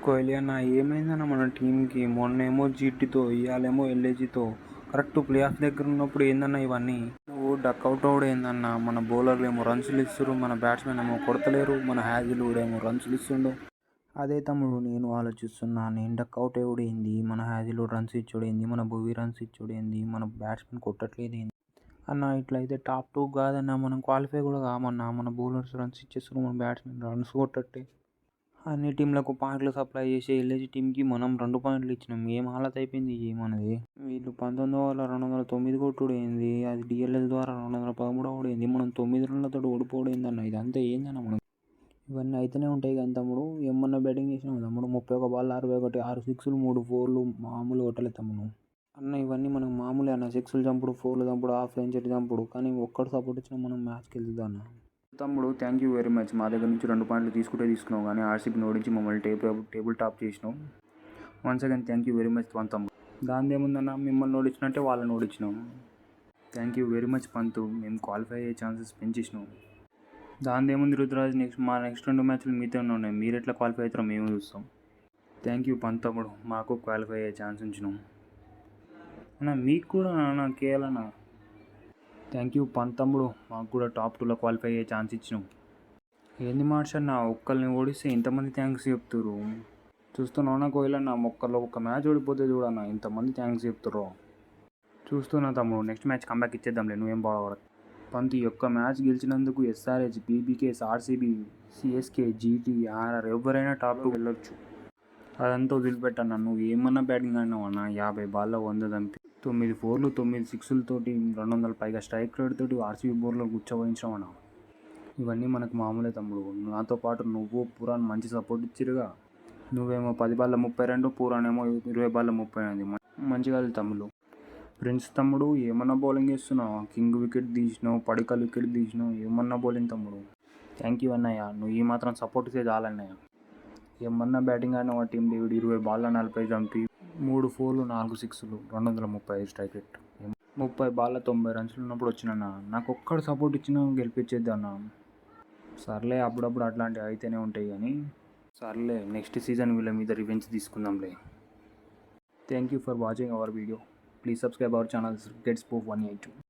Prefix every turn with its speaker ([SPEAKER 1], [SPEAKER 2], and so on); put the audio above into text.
[SPEAKER 1] కోహ్లీ అన్న ఏమైందన్న మన టీంకి? మొన్నేమో జీటీతో, ఇవాళేమో ఎల్ఏజీతో కరెక్ట్ ప్లే ఆఫ్ దగ్గర ఉన్నప్పుడు ఏందన్న ఇవన్నీ? నువ్వు డక్అవుట్ అవుడు ఏందన్న? మన బౌలర్లు ఏమో రన్స్లు ఇస్తారు, మన బ్యాట్స్మెన్ ఏమో కొడతలేరు, మన హ్యాజిల్ కూడా ఏమో రన్స్లు ఇస్తుండు. అదే తమ్ముడు నేను ఆలోచిస్తున్నా, నేను డక్అవుట్ అయ్యుడు ఏంది, మన హ్యాజిల్ రన్స్ ఇచ్చుడు ఏంది, మన భువీ రన్స్ ఇచ్చుడు ఏంది, మన బ్యాట్స్మెన్ కొట్టట్లేదు ఏంది అన్న? ఇట్లయితే టాప్ 2 కాదన్న, మనం క్వాలిఫై కూడా కామన్నా. మన బౌలర్స్ రన్స్ ఇచ్చేస్తారు, మన బ్యాట్స్మెన్ రన్స్ కొట్టట్టే. అన్ని టీంలకు పాయింట్లు సప్లై చేసే ఎల్ఏజీ టీంకి మనం 2 పాయింట్లు ఇచ్చినాం. ఏం హాలత్ అయిపోయింది మనది? వీళ్ళు 19,209 కొట్టుడు ఏంది, అది డిఎల్ఎల్ ద్వారా 213 అవుడు ఏంది, మనం 9 రన్లతో ఓడిపోవడం ఏందన్న? ఇదంతా ఏందన్న మనం? ఇవన్నీ అయితేనే ఉంటాయి కానీ తమ్ముడు. ఏమన్నా బ్యాటింగ్ చేసినావు తమ్ముడు? 31 బాల్ 61, 6 సిక్స్లు 3 ఫోర్లు మామూలు కొట్టలేదు తమ్ముడు. అన్న ఇవన్నీ మనకు మామూలే అన్న, సిక్స్లు చంపుడు, ఫోర్లు చంపుడు, హాఫ్ సెంచరీ చంపుడు. కానీ ఒక్కడు సపోర్ట్ ఇచ్చినా మనం మ్యాచ్కి వెళ్తుందా అన్న? తమ్ముడు థ్యాంక్ యూ వెరీ మచ్. మా దగ్గర నుంచి 2 పాయింట్లు తీసుకున్నావు కానీ ఆర్సీబీని ఓడించి మమ్మల్ని టేబుల్ టాప్ చేసినావు. Once again thank you very much తమ్ముడు. దాని ఏముందన్న, మిమ్మల్ని ఓడించినట్టే వాళ్ళని ఓడించినాం. Thank you very much Pant. మేము క్వాలిఫై అయ్యే ఛాన్సెస్ పెంచేసినాం. దాని ఏముంది రుతురాజ్, నెక్స్ట్ 2 మ్యాచ్లు మీతోనే ఉన్నాయి. మీరు ఎట్లా క్వాలిఫై అవుతారో మేము చూస్తాం. థ్యాంక్ యూ పంత్ తమ్ముడు, మాకు క్వాలిఫై అయ్యే ఛాన్స్ ఉంచినాం అన్న. మీకు కూడా అన్న కేఎల్ అన్న థ్యాంక్ యూ పంత్ తమ్ముడు, మాకు కూడా టాప్ 2లో క్వాలిఫై అయ్యే ఛాన్స్ ఇచ్చినాం. ఏంది మార్చన్న, ఒక్కరిని ఓడిస్తే ఇంతమంది థ్యాంక్స్ చెప్తారు. చూస్తున్నావునా కోహ్లీ అన్న, ఒక్క మ్యాచ్ ఓడిపోతే చూడన్న ఇంతమంది థ్యాంక్స్ చెప్తారు. చూస్తున్నా తమ్ముడు, నెక్స్ట్ మ్యాచ్ కంబ్యాక్ ఇచ్చేద్దాంలే, నువ్వేం బాధపడదు. పంత్ ఈ ఒక్క మ్యాచ్ గెలిచినందుకు SRH, PBKS, RCB, CSK, GT, RR ఎవరైనా టాప్ 2 వెళ్ళొచ్చు. అదంతా వదిలిపెట్టన్నా. నువ్వు ఏమన్నా బ్యాటింగ్ ఆడినావు అన్న? 50 బాల్లో 100 దంపి 9 ఫోర్లు 9 సిక్స్లతోటి 200 పైగా స్ట్రైక్ రేట్ తోటి ఆర్సీబీ బోర్లో కూర్చోవహించావు అన్న. ఇవన్నీ మనకు మామూలే తమ్ముడు. నాతో పాటు నువ్వు పురాణ్ మంచి సపోర్ట్ ఇచ్చిరుగా. నువ్వేమో 10 బాల్లో 32, పురాణ్ ఏమో 20 బాల్లో 38. మంచిగా తమ్ముడు. ఫ్రెండ్స్ తమ్ముడు ఏమన్నా బౌలింగ్ వేస్తున్నావు? కింగ్ వికెట్ తీసినావు, పడికల్ వికెట్ తీసినావు, ఏమన్నా బౌలింగ్ తమ్ముడు. థ్యాంక్ యూ అన్నయ్య, నువ్వు ఈ మాత్రం సపోర్ట్ ఇస్తే చాలన్నయ్య. ఏమన్నా బ్యాటింగ్ ఆడినావు? ఆ టీం డేవిడ్ 20 బాల్లో 40 చంపి 3 ఫోర్లు 4 సిక్స్లు 235 స్ట్రైక్ రేట్, 30 బాల్లో 90 రన్స్లు ఉన్నప్పుడు వచ్చినన్నా. నాకు ఒక్కడు సపోర్ట్ ఇచ్చినా గెలిపించేద్ది అన్న. సర్లే అప్పుడప్పుడు అట్లాంటివి అయితేనే ఉంటాయి కానీ సర్లే, నెక్స్ట్ సీజన్ వీళ్ళ మీద రివెంజ్ తీసుకుందాంలే. Thank you for watching our video. Please subscribe our channel, Cricket Spoof 182.